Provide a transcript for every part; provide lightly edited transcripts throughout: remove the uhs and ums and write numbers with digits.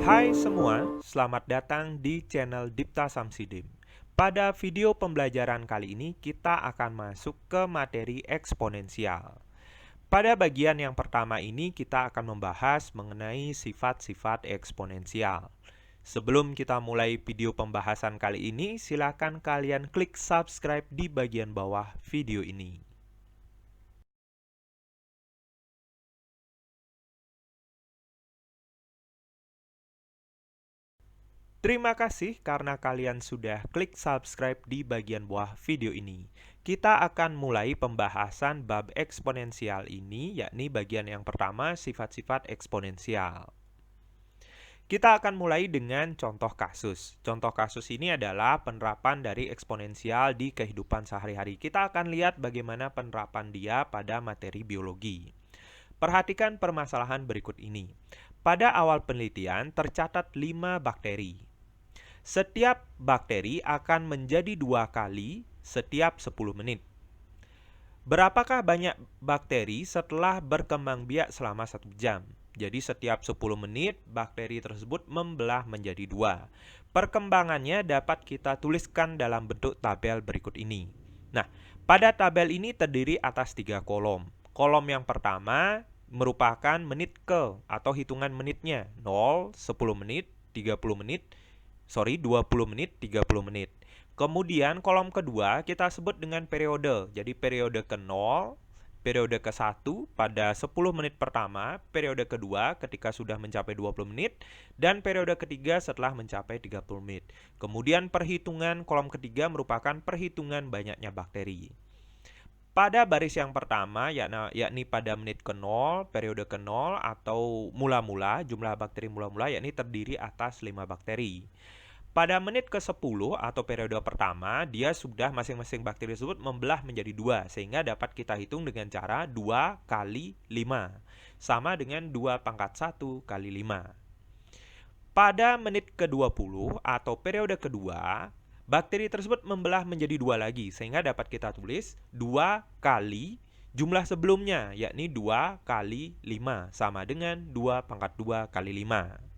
Hai semua, selamat datang di channel Dipta Samsidim. Pada video pembelajaran kali ini kita akan masuk ke materi eksponensial. Pada bagian yang pertama ini kita akan membahas mengenai sifat-sifat eksponensial. Sebelum kita mulai video pembahasan kali ini, silakan kalian klik subscribe di bagian bawah video ini. Terima kasih karena kalian sudah klik subscribe di bagian bawah video ini. Kita akan mulai pembahasan bab eksponensial ini, yakni bagian yang pertama, sifat-sifat eksponensial. Kita akan mulai dengan contoh kasus. Contoh kasus ini adalah penerapan dari eksponensial di kehidupan sehari-hari. Kita akan lihat bagaimana penerapan dia pada materi biologi. Perhatikan permasalahan berikut ini. Pada awal penelitian tercatat 5 bakteri. Setiap bakteri akan menjadi 2 kali setiap 10 menit. Berapakah banyak bakteri setelah berkembang biak selama 1 jam? Jadi setiap 10 menit bakteri tersebut membelah menjadi 2. Perkembangannya dapat kita tuliskan dalam bentuk tabel berikut ini. Nah, pada tabel ini terdiri atas 3 kolom. Kolom yang pertama merupakan menit ke atau hitungan menitnya, 0, 10 menit, 30 menit, 20 menit, 30 menit. Kemudian kolom kedua kita sebut dengan periode. Jadi periode ke-0, periode ke-1 pada 10 menit pertama, periode kedua ketika sudah mencapai 20 menit, dan periode ketiga setelah mencapai 30 menit. Kemudian perhitungan kolom ketiga merupakan perhitungan banyaknya bakteri. Pada baris yang pertama, yakni pada menit ke-0, periode ke-0 atau mula-mula, jumlah bakteri mula-mula yakni terdiri atas 5 bakteri. Pada menit ke-10 atau periode pertama, dia sudah masing-masing bakteri tersebut membelah menjadi 2, sehingga dapat kita hitung dengan cara 2 kali 5, sama dengan 2 pangkat 1 kali 5. Pada menit ke-20 atau periode kedua, bakteri tersebut membelah menjadi 2 lagi, sehingga dapat kita tulis 2 kali jumlah sebelumnya, yakni 2 kali 5, sama dengan 2 pangkat 2 kali 5.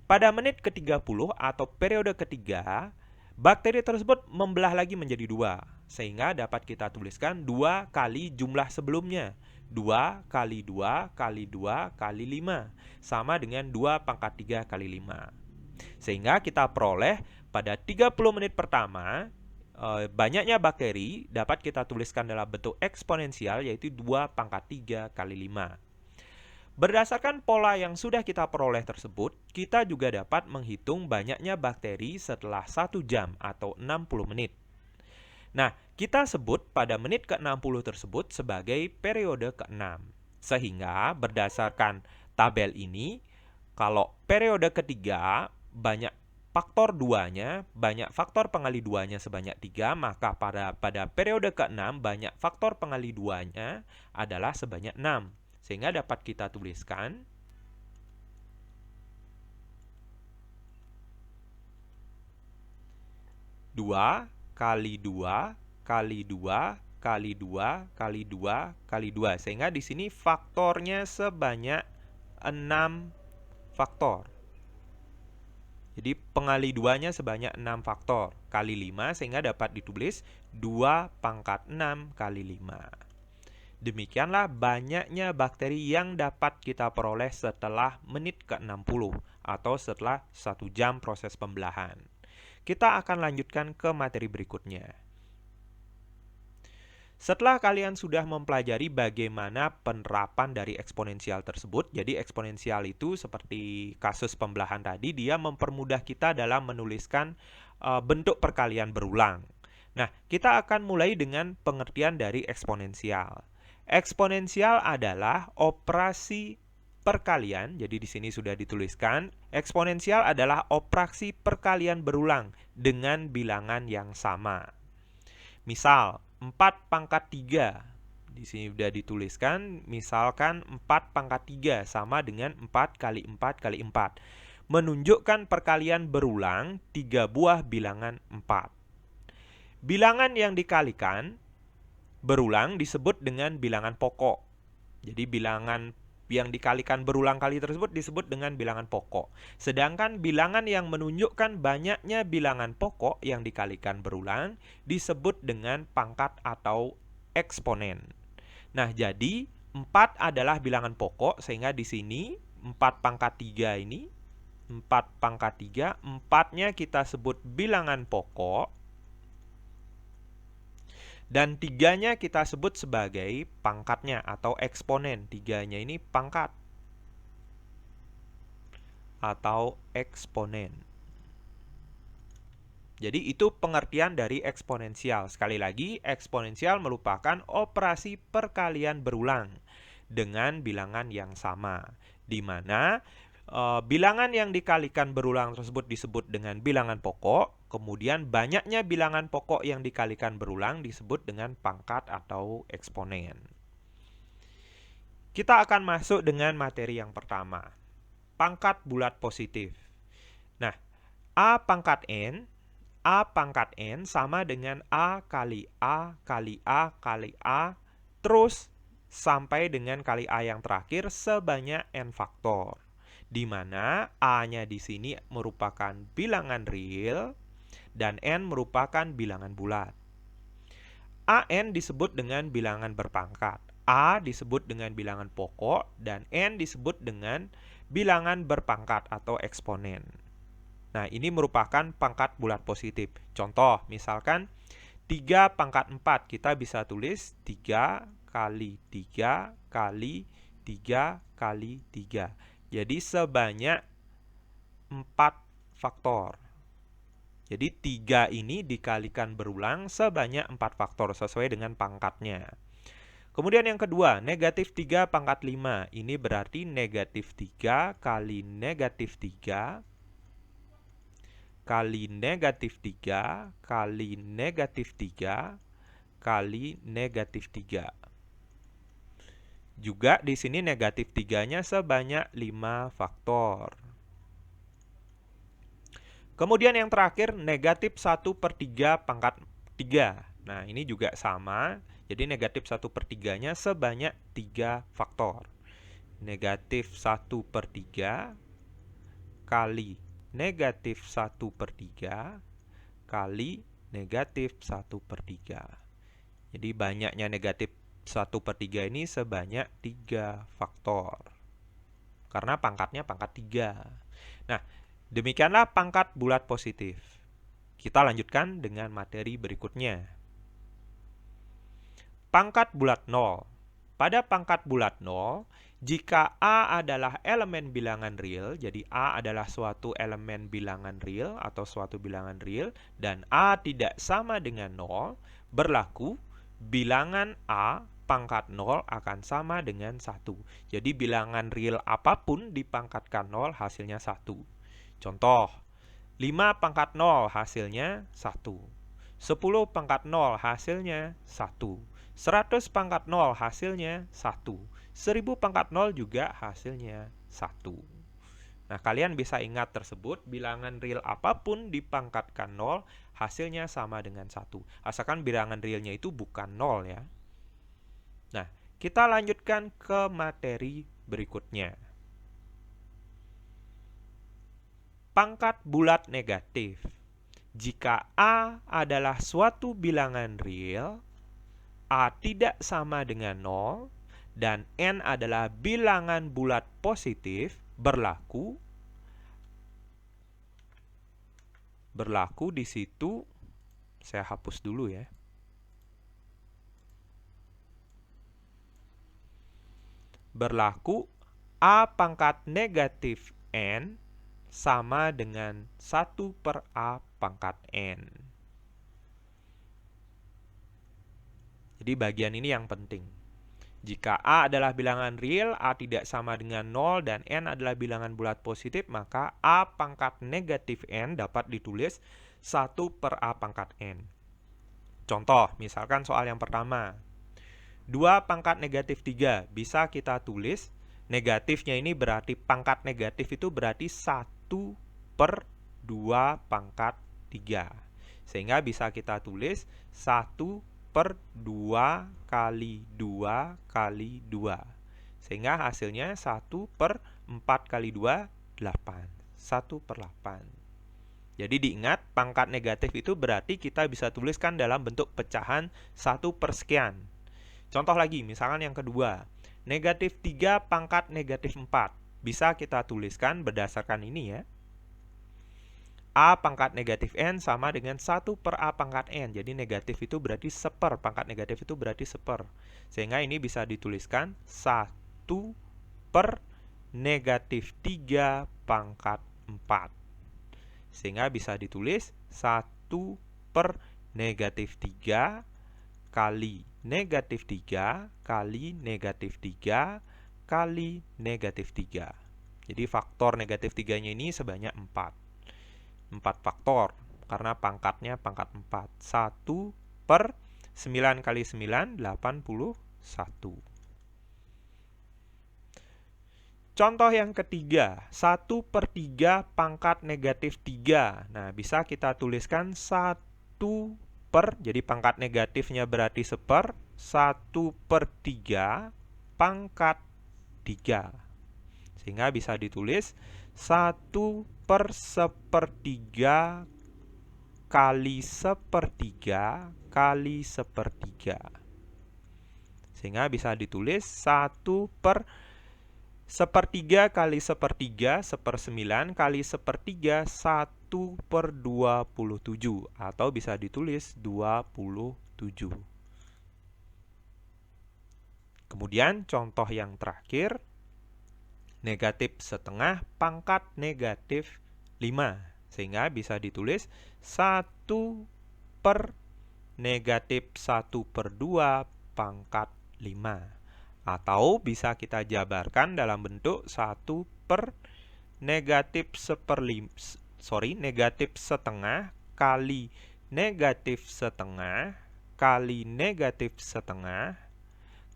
Pada menit ke-30 atau periode ketiga, bakteri tersebut membelah lagi menjadi 2, sehingga dapat kita tuliskan 2 kali jumlah sebelumnya, 2 kali 2 kali 2 kali 5, sama dengan 2 pangkat 3 kali 5. Sehingga kita peroleh pada 30 menit pertama, banyaknya bakteri dapat kita tuliskan dalam bentuk eksponensial, yaitu 2 pangkat 3 kali 5. Berdasarkan pola yang sudah kita peroleh tersebut, kita juga dapat menghitung banyaknya bakteri setelah 1 jam atau 60 menit. Nah, kita sebut pada menit ke-60 tersebut sebagai periode ke-6. Sehingga berdasarkan tabel ini, kalau periode ketiga banyak faktor 2-nya, banyak faktor pengali 2-nya sebanyak 3, maka pada periode ke-6 banyak faktor pengali 2-nya adalah sebanyak 6. Sehingga dapat kita tuliskan dua kali 2 kali 2 kali 2 kali 2 kali 2. Sehingga di sini faktornya sebanyak 6 faktor. Jadi pengali 2-nya sebanyak 6 faktor kali 5, sehingga dapat ditulis 2 pangkat 6 kali 5. Demikianlah banyaknya bakteri yang dapat kita peroleh setelah menit ke-60 atau setelah 1 jam proses pembelahan. Kita akan lanjutkan ke materi berikutnya. Setelah kalian sudah mempelajari bagaimana penerapan dari eksponensial tersebut, jadi eksponensial itu seperti kasus pembelahan tadi, dia mempermudah kita dalam menuliskan bentuk perkalian berulang. Nah, kita akan mulai dengan pengertian dari eksponensial. Eksponensial adalah operasi perkalian, jadi di sini sudah dituliskan, eksponensial adalah operasi perkalian berulang dengan bilangan yang sama. Misal, 4 pangkat 3. Di sini sudah dituliskan, misalkan 4 pangkat 3 sama dengan 4 kali 4 kali 4. Menunjukkan perkalian berulang 3 buah bilangan 4. Bilangan yang dikalikan berulang disebut dengan bilangan pokok. Jadi bilangan Yang dikalikan berulang kali tersebut disebut dengan bilangan pokok. Sedangkan bilangan yang menunjukkan banyaknya bilangan pokok yang dikalikan berulang disebut dengan pangkat atau eksponen. Nah, jadi 4 adalah bilangan pokok, sehingga di sini 4 pangkat 3 ini, 4 pangkat 3, 4-nya kita sebut bilangan pokok, dan 3-nya kita sebut sebagai pangkatnya atau eksponen. 3-nya ini pangkat atau eksponen. Jadi itu pengertian dari eksponensial. Sekali lagi, eksponensial merupakan operasi perkalian berulang dengan bilangan yang sama, di mana bilangan yang dikalikan berulang tersebut disebut dengan bilangan pokok, kemudian banyaknya bilangan pokok yang dikalikan berulang disebut dengan pangkat atau eksponen. Kita akan masuk dengan materi yang pertama, pangkat bulat positif. Nah, A pangkat N sama dengan A kali A kali A kali A, terus sampai dengan kali A yang terakhir sebanyak N faktor. Di mana A-nya di sini merupakan bilangan real dan N merupakan bilangan bulat. AN disebut dengan bilangan berpangkat, A disebut dengan bilangan pokok, dan N disebut dengan bilangan berpangkat atau eksponen. Nah, ini merupakan pangkat bulat positif. Contoh, misalkan 3 pangkat 4, kita bisa tulis 3 kali 3 kali 3 kali 3. Jadi sebanyak 4 faktor. Jadi 3 ini dikalikan berulang sebanyak 4 faktor sesuai dengan pangkatnya. Kemudian yang kedua, negatif 3 pangkat 5. Ini berarti negatif 3 kali negatif 3 kali negatif 3 kali negatif 3 kali negatif 3. Juga di sini negatif 3-nya sebanyak 5 faktor. Kemudian yang terakhir, negatif 1/3 pangkat 3. Nah, ini juga sama. Jadi negatif 1/3-nya sebanyak 3 faktor. Negatif 1/3 kali negatif 1/3 kali negatif 1/3. Jadi banyaknya negatif 1/3 ini sebanyak 3 faktor. Karena pangkatnya pangkat 3. Nah, demikianlah pangkat bulat positif. Kita lanjutkan dengan materi berikutnya. Pangkat bulat 0. Pada pangkat bulat 0, jika A adalah elemen bilangan real, jadi A adalah suatu elemen bilangan real atau suatu bilangan real, dan A tidak sama dengan 0, berlaku bilangan A pangkat 0 akan sama dengan 1. Jadi bilangan real apapun dipangkatkan 0 hasilnya 1. Contoh, 5 pangkat 0 hasilnya 1. 10 pangkat 0 hasilnya 1. 100 pangkat 0 hasilnya 1. 1000 pangkat 0 juga hasilnya 1. Nah, kalian bisa ingat tersebut, bilangan real apapun dipangkatkan 0, hasilnya sama dengan 1. Asalkan bilangan realnya itu bukan 0 ya. Nah, kita lanjutkan ke materi berikutnya. Pangkat bulat negatif. Jika A adalah suatu bilangan real, A tidak sama dengan 0, dan N adalah bilangan bulat positif, berlaku di situ, saya hapus dulu ya. Berlaku A pangkat negatif N sama dengan 1/A pangkat N. Jadi bagian ini yang penting. Jika A adalah bilangan real, A tidak sama dengan 0, dan N adalah bilangan bulat positif, maka A pangkat negatif N dapat ditulis 1/A pangkat N. Contoh, misalkan soal yang pertama. 2 pangkat negatif 3, bisa kita tulis, negatifnya ini berarti pangkat negatif itu berarti 1/2 pangkat 3. Sehingga bisa kita tulis 1/2 kali 2 kali 2. Sehingga hasilnya 1/4 kali 2, 8. 1/8. Jadi diingat, pangkat negatif itu berarti kita bisa tuliskan dalam bentuk pecahan 1/sekian. Contoh lagi, misalkan yang kedua. Negatif 3 pangkat negatif 4. Bisa kita tuliskan berdasarkan ini ya. A pangkat negatif N sama dengan 1/A pangkat N. Jadi negatif itu berarti 1/, pangkat negatif itu berarti 1/. Sehingga ini bisa dituliskan 1/3 pangkat 4. Sehingga bisa ditulis 1/3 kali negatif 3 kali negatif 3 kali negatif 3. Jadi faktor negatif 3-nya ini sebanyak 4. 4 faktor, karena pangkatnya pangkat 4. 1/9 kali 9, 81. Contoh yang ketiga, 1/3 pangkat negatif 3. Nah, bisa kita tuliskan 1/, jadi pangkat negatifnya berarti 1/, 1/3 pangkat 3. Sehingga bisa ditulis 1/1/3 kali 1/3 kali 1/3. Sehingga bisa ditulis 1/1/3 kali 1/3, 1/9 kali 1/3, 1/27. Atau bisa ditulis 27. Kemudian contoh yang terakhir, negatif setengah pangkat negatif 5. Sehingga bisa ditulis 1/-1/2 pangkat 5. Atau bisa kita jabarkan dalam bentuk 1/negatif setengah kali negatif setengah kali negatif setengah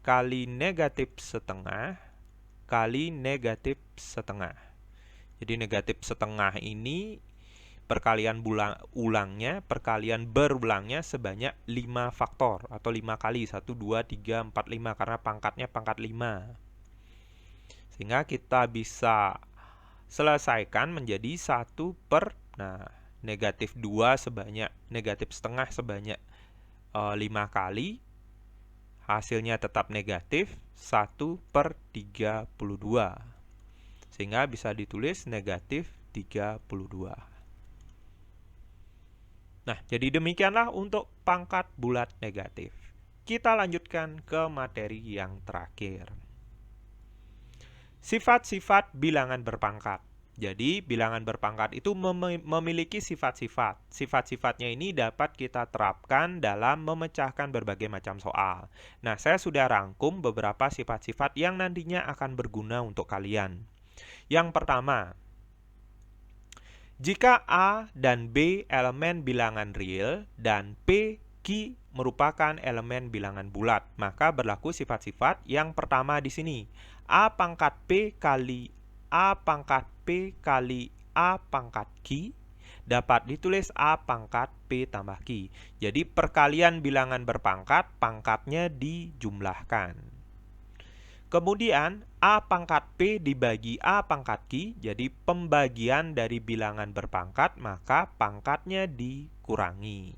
kali negatif setengah kali negatif setengah. Jadi negatif setengah ini perkalian berulangnya sebanyak 5 faktor atau 5 kali, 1, 2, 3, 4, 5 karena pangkatnya pangkat 5. Sehingga kita bisa selesaikan menjadi 1/, negatif 2 sebanyak, negatif setengah sebanyak 5 kali, hasilnya tetap negatif 1/32. Sehingga bisa ditulis negatif 32. Nah, jadi demikianlah untuk pangkat bulat negatif. Kita lanjutkan ke materi yang terakhir. Sifat-sifat bilangan berpangkat. Jadi, bilangan berpangkat itu memiliki sifat-sifat. Sifat-sifatnya ini dapat kita terapkan dalam memecahkan berbagai macam soal. Nah, saya sudah rangkum beberapa sifat-sifat yang nantinya akan berguna untuk kalian. Yang pertama, jika A dan B elemen bilangan real dan P, Q merupakan elemen bilangan bulat, maka berlaku sifat-sifat yang pertama di sini. A pangkat P kali A pangkat P kali A pangkat Q dapat ditulis A pangkat P tambah Q. Jadi perkalian bilangan berpangkat, pangkatnya dijumlahkan. Kemudian A pangkat P dibagi A pangkat Q, jadi pembagian dari bilangan berpangkat, maka pangkatnya dikurangi.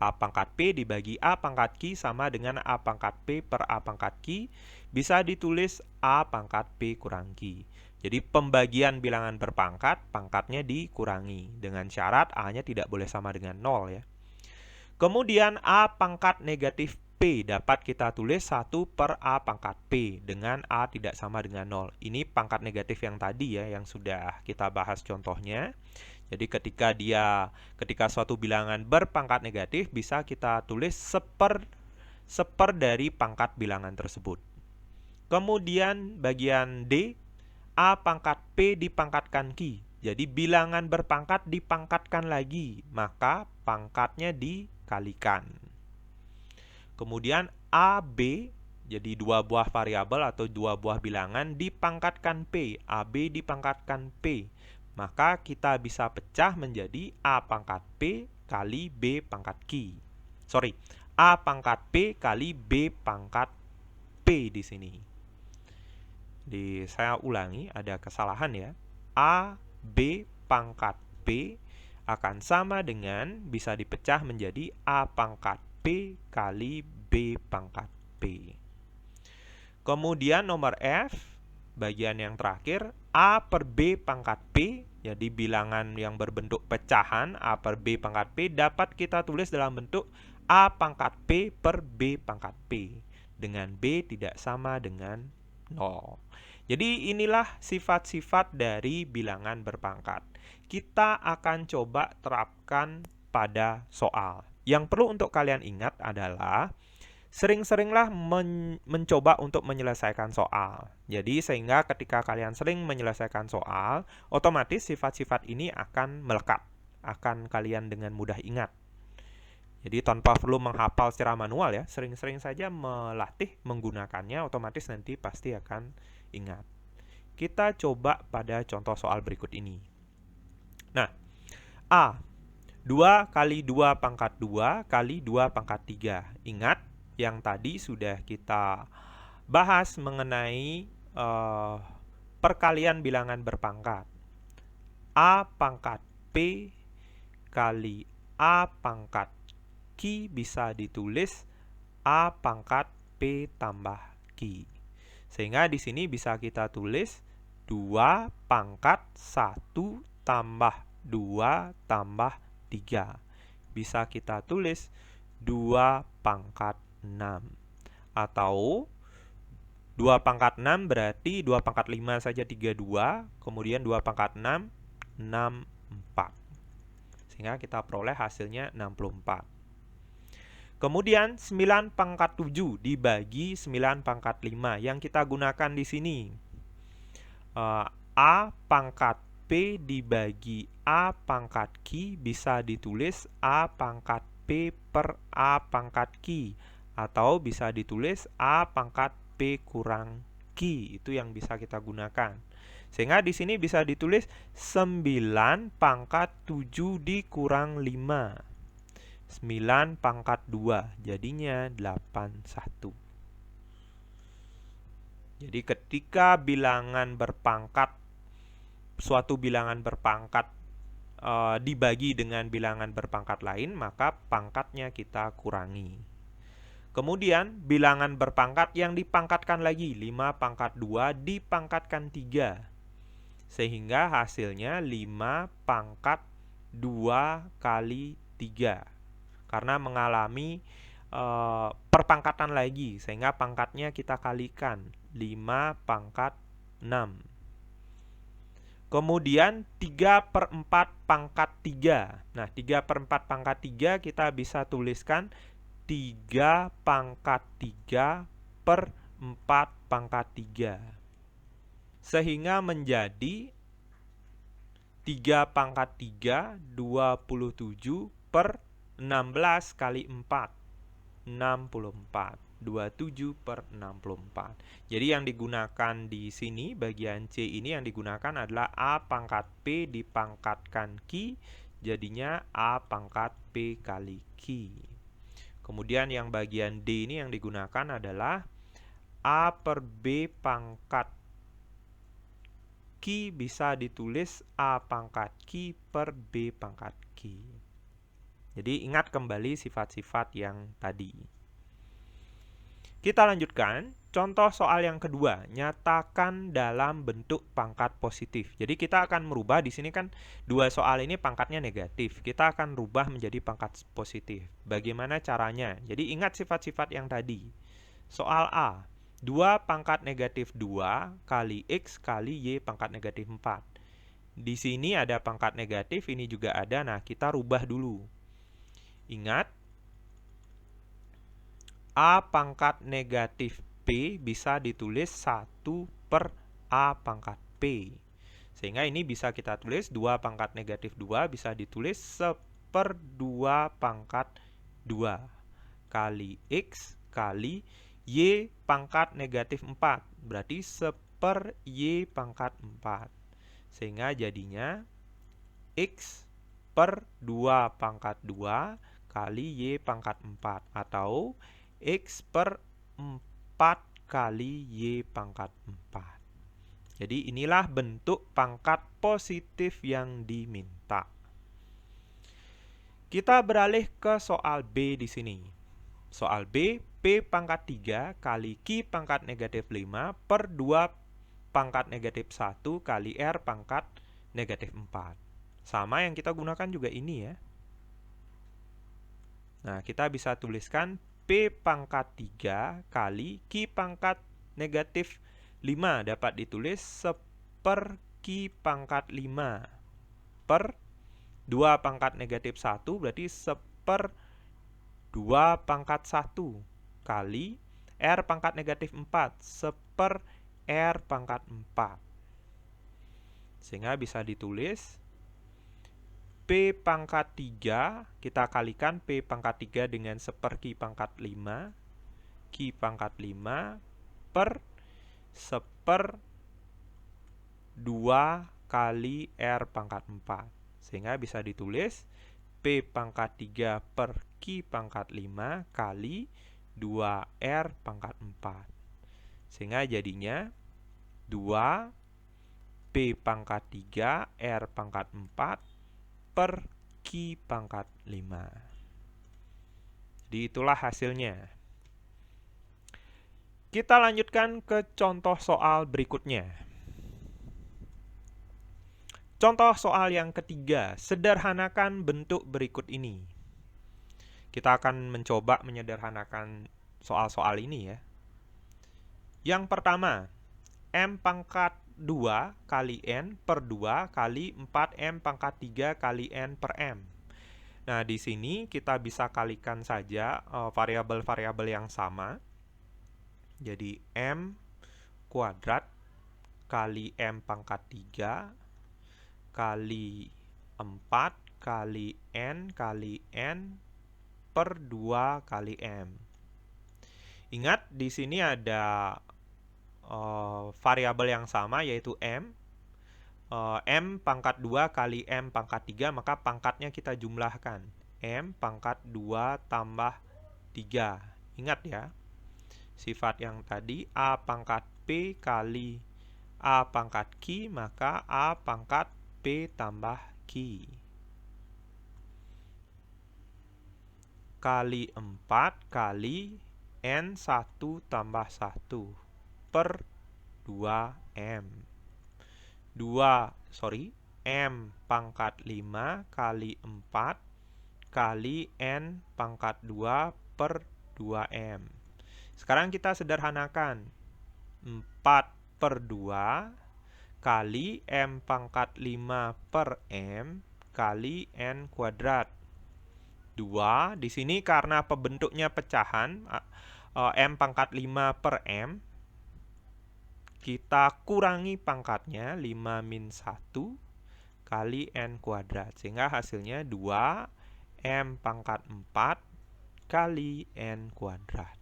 A pangkat P dibagi A pangkat Q sama dengan A pangkat P per A pangkat Q, bisa ditulis A pangkat P kurang Q. Jadi pembagian bilangan berpangkat, pangkatnya dikurangi. Dengan syarat A-nya tidak boleh sama dengan 0 ya. Kemudian A pangkat negatif P dapat kita tulis 1/A pangkat P dengan A tidak sama dengan 0. Ini pangkat negatif yang tadi ya, yang sudah kita bahas contohnya. Jadi ketika suatu bilangan berpangkat negatif, bisa kita tulis 1/1 dari pangkat bilangan tersebut. Kemudian bagian D, A pangkat P dipangkatkan Q. Jadi bilangan berpangkat dipangkatkan lagi, maka pangkatnya dikalikan. Kemudian A, B, jadi dua buah variabel atau dua buah bilangan dipangkatkan P. AB dipangkatkan P. Maka kita bisa pecah menjadi A pangkat P kali B pangkat Q. A pangkat P kali B pangkat P di sini. Saya ulangi, ada kesalahan ya. A, B pangkat P akan sama dengan bisa dipecah menjadi A pangkat P kali B pangkat P. Kemudian nomor F, bagian yang terakhir, A per B pangkat P, jadi bilangan yang berbentuk pecahan A per B pangkat P dapat kita tulis dalam bentuk A pangkat P per B pangkat P, dengan B tidak sama dengan 0. Jadi inilah sifat-sifat dari bilangan berpangkat. Kita akan coba terapkan pada soal. Yang perlu untuk kalian ingat adalah sering-seringlah mencoba untuk menyelesaikan soal. Jadi sehingga ketika kalian sering menyelesaikan soal, otomatis sifat-sifat ini akan melekat, akan kalian dengan mudah ingat. Jadi tanpa perlu menghafal secara manual ya, sering-sering saja melatih menggunakannya, otomatis nanti pasti akan ingat. Kita coba pada contoh soal berikut ini. Nah, A, 2 kali 2 pangkat 2 kali 2 pangkat 3. Ingat, yang tadi sudah kita bahas mengenai perkalian bilangan berpangkat. A pangkat P kali A pangkat Q bisa ditulis A pangkat P tambah Q. Sehingga di sini bisa kita tulis 2 pangkat 1 tambah 2 tambah 3. Bisa kita tulis 2 pangkat 6. Atau 2 pangkat 6 berarti 2 pangkat 5 saja 32, kemudian 2 pangkat 6, 64. Sehingga kita peroleh hasilnya 64. Kemudian 9 pangkat 7 dibagi 9 pangkat 5. Yang kita gunakan di sini A pangkat P dibagi A pangkat Q bisa ditulis A pangkat P per A pangkat Q, atau bisa ditulis A pangkat P kurang Q. Itu yang bisa kita gunakan. Sehingga di sini bisa ditulis 9 pangkat 7 dikurang 5. 9 pangkat 2, jadinya 81. Jadi ketika bilangan berpangkat, suatu bilangan berpangkat dibagi dengan bilangan berpangkat lain, maka pangkatnya kita kurangi. Kemudian bilangan berpangkat yang dipangkatkan lagi, 5 pangkat 2 dipangkatkan 3. Sehingga hasilnya 5 pangkat 2 kali 3. Karena mengalami perpangkatan lagi, sehingga pangkatnya kita kalikan, 5 pangkat 6. Kemudian 3/4 pangkat 3. Nah, 3/4 pangkat 3 kita bisa tuliskan 3 pangkat 3 per 4 pangkat 3. Sehingga menjadi 3 pangkat 3, 27 per 16 kali 4, 64. 27 per 64. Jadi yang digunakan di sini, bagian C ini yang digunakan adalah A pangkat P dipangkatkan Q, jadinya A pangkat P kali Q. Kemudian yang bagian D ini yang digunakan adalah A per B pangkat Q bisa ditulis A pangkat Q per B pangkat Q. Jadi ingat kembali sifat-sifat yang tadi. Kita lanjutkan, contoh soal yang kedua, nyatakan dalam bentuk pangkat positif. Jadi kita akan merubah, di sini kan dua soal ini pangkatnya negatif. Kita akan rubah menjadi pangkat positif. Bagaimana caranya? Jadi ingat sifat-sifat yang tadi. Soal A, 2 pangkat negatif 2 kali X kali Y pangkat negatif 4. Di sini ada pangkat negatif, ini juga ada, nah kita rubah dulu. Ingat, A pangkat negatif P bisa ditulis 1 per A pangkat P. Sehingga ini bisa kita tulis 2 pangkat negatif 2 bisa ditulis 1/2 pangkat 2 kali X kali Y pangkat negatif 4. Berarti 1/Y pangkat 4. Sehingga jadinya X per 2 pangkat 2 kali Y pangkat 4. Atau X per 4 kali Y pangkat 4. Jadi inilah bentuk pangkat positif yang diminta. Kita beralih ke soal B di sini. Soal B, P pangkat 3 kali Q pangkat negatif 5 per 2 pangkat negatif 1 kali R pangkat negatif 4. Sama yang kita gunakan juga ini ya. Nah, kita bisa tuliskan P pangkat 3 kali Q pangkat negatif 5 dapat ditulis seper Q pangkat 5 per 2 pangkat negatif 1 berarti seper 2 pangkat 1 kali R pangkat negatif 4 seper R pangkat 4. Sehingga bisa ditulis P pangkat 3, kita kalikan P pangkat 3 dengan seper Q pangkat 5, Q pangkat 5 per seper 2 kali R pangkat 4. Sehingga bisa ditulis P pangkat 3 per Q pangkat 5 kali 2R pangkat 4. Sehingga jadinya 2 P pangkat 3 R pangkat 4 per Q pangkat 5. Jadi itulah hasilnya. Kita lanjutkan ke contoh soal berikutnya. Contoh soal yang ketiga, sederhanakan bentuk berikut ini. Kita akan mencoba menyederhanakan soal-soal ini ya. Yang pertama, M pangkat 2 kali N per 2 kali 4M pangkat 3 kali N per M. Nah, di sini kita bisa kalikan saja variabel-variabel yang sama. Jadi, M kuadrat kali M pangkat 3 kali 4 kali N per 2 kali M. Ingat, di sini ada variabel yang sama yaitu M. M pangkat 2 kali M pangkat 3, maka pangkatnya kita jumlahkan. M pangkat 2 tambah 3. Ingat ya, sifat yang tadi A pangkat P kali A pangkat Q, maka A pangkat P tambah Q. Kali 4 kali N 1 tambah 1 per 2M. M pangkat 5 kali 4 kali N pangkat 2 per 2M. Sekarang kita sederhanakan. 4 per 2 kali M pangkat 5 per M kali N kuadrat. 2, di sini karena pembentuknya pecahan, M pangkat 5 per M, kita kurangi pangkatnya, 5 min 1 kali N kuadrat. Sehingga hasilnya 2 M pangkat 4 kali N kuadrat.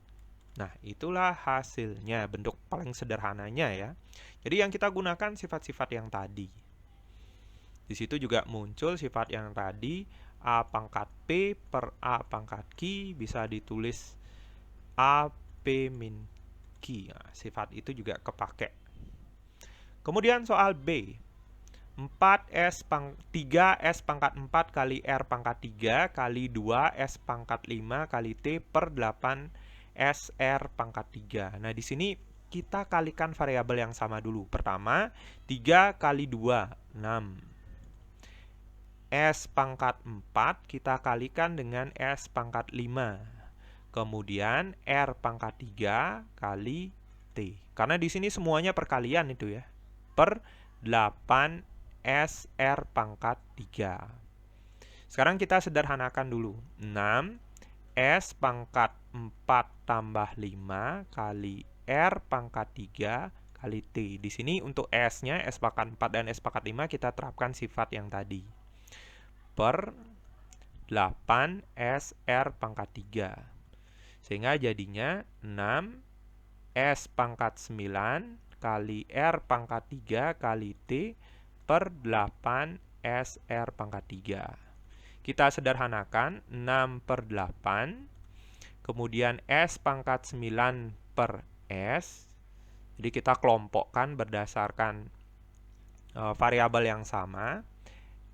Nah, itulah hasilnya, bentuk paling sederhananya ya. Jadi yang kita gunakan sifat-sifat yang tadi. Di situ juga muncul sifat yang tadi, A pangkat P per A pangkat Q bisa ditulis A P min Q. Nah, sifat itu juga kepake. Kemudian soal B. 3S pangkat 4 kali R pangkat 3 kali 2S pangkat 5 kali T per 8 SR pangkat 3. Nah, di sini kita kalikan variabel yang sama dulu. Pertama, 3 kali 2, 6. S pangkat 4 kita kalikan dengan S pangkat 5. Kemudian R pangkat 3 kali T. Karena di sini semuanya perkalian itu ya. Per 8 SR pangkat 3. Sekarang kita sederhanakan dulu. 6 S pangkat 4 tambah 5 kali R pangkat 3 kali T. Di sini untuk S-nya, S pangkat 4 dan S pangkat 5 kita terapkan sifat yang tadi. Per 8 SR pangkat 3. Sehingga jadinya 6 S pangkat 9 kali R pangkat 3 kali T per 8 SR pangkat 3. Kita sederhanakan, 6 per 8, kemudian S pangkat 9 per S, Jadi kita kelompokkan berdasarkan variabel yang sama,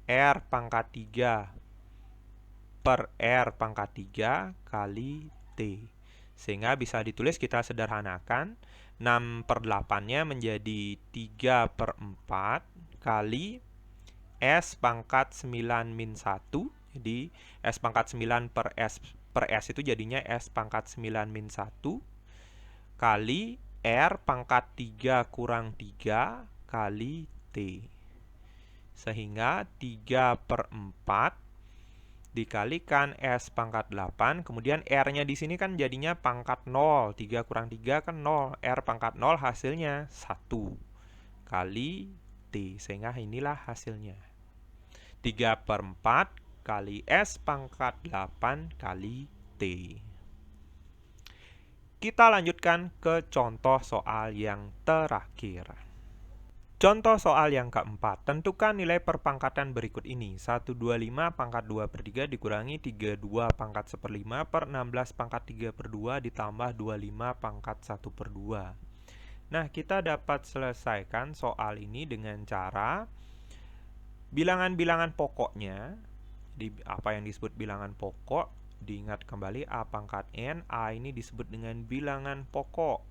R pangkat 3 per R pangkat 3 kali T. Sehingga bisa ditulis, kita sederhanakan, 6 per 8-nya menjadi 3 per 4 kali S pangkat 9 min 1. Jadi S pangkat 9 per S itu jadinya S pangkat 9 min 1 kali R pangkat 3 kurang 3 kali T. Sehingga 3 per 4 dikalikan S pangkat 8, kemudian R-nya di sini kan jadinya pangkat 0, 3 kurang 3 kan 0, R pangkat 0 hasilnya 1 kali T, sehingga inilah hasilnya. 3 per 4 kali S pangkat 8 kali T. Kita lanjutkan ke contoh soal yang terakhir. Contoh soal yang keempat, tentukan nilai perpangkatan berikut ini. 125 pangkat 2 per 3 dikurangi 32 pangkat 1/5 per 16 pangkat 3 per 2 ditambah 25 pangkat 1 per 2. Nah, kita dapat selesaikan soal ini dengan cara bilangan-bilangan pokoknya. Apa yang disebut bilangan pokok? Diingat kembali, A pangkat N, A ini disebut dengan bilangan pokok.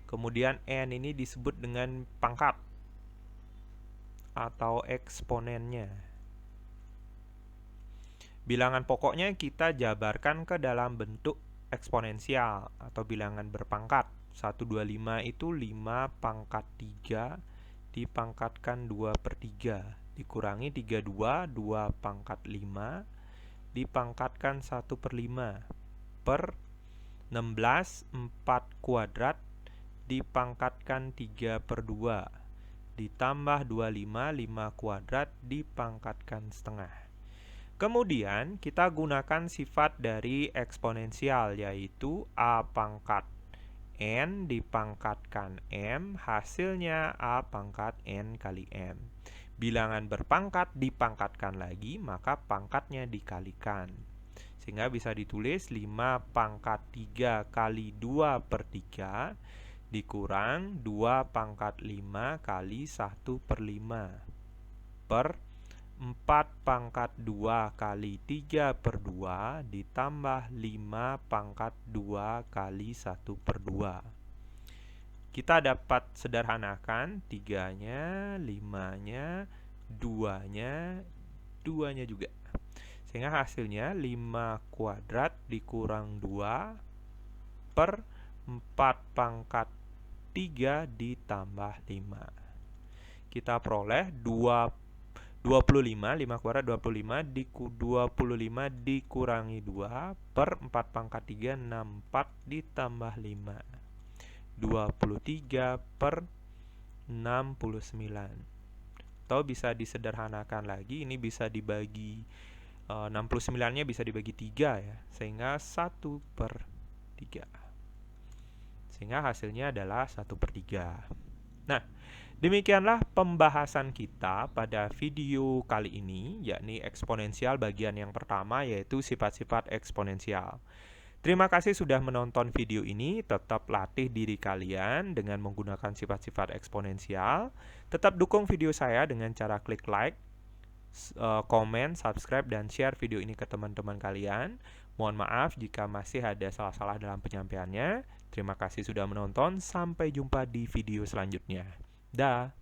Kemudian N ini disebut dengan pangkat atau eksponennya. Bilangan pokoknya kita jabarkan ke dalam bentuk eksponensial atau bilangan berpangkat. 125 itu 5 pangkat 3 dipangkatkan 2 per 3. Dikurangi 32, 2 pangkat 5 dipangkatkan 1 per 5 per 16, 4 kuadrat dipangkatkan 3 per 2 ditambah 25, 5 kuadrat dipangkatkan setengah. Kemudian kita gunakan sifat dari eksponensial, yaitu A pangkat N dipangkatkan M, hasilnya A pangkat N kali M. Bilangan berpangkat dipangkatkan lagi, maka pangkatnya dikalikan. Sehingga bisa ditulis 5 pangkat 3 kali 2 per 3 dikurang 2 pangkat 5 kali 1 per 5 per 4 pangkat 2 kali 3 per 2 ditambah 5 pangkat 2 kali 1 per 2. Kita dapat sederhanakan 3-nya, 5-nya, 2-nya, 2-nya juga. Sehingga hasilnya 5 kuadrat dikurang 2 per 4 pangkat 3 ditambah 5. Kita peroleh 25, 5 kuadrat 25 dikurangi 2 per 4 pangkat 3, 64 ditambah 5. 23 per 69. Atau bisa disederhanakan lagi, ini bisa dibagi 69-nya bisa dibagi 3 ya, sehingga 1 per 3. Sehingga hasilnya adalah 1 per 3. Nah, demikianlah pembahasan kita pada video kali ini, yakni eksponensial bagian yang pertama, yaitu sifat-sifat eksponensial. Terima kasih sudah menonton video ini. Tetap latih diri kalian dengan menggunakan sifat-sifat eksponensial. Tetap dukung video saya dengan cara klik like, komen, subscribe, dan share video ini ke teman-teman kalian. Mohon maaf jika masih ada salah-salah dalam penyampaiannya. Terima kasih sudah menonton. Sampai jumpa di video selanjutnya. Dah.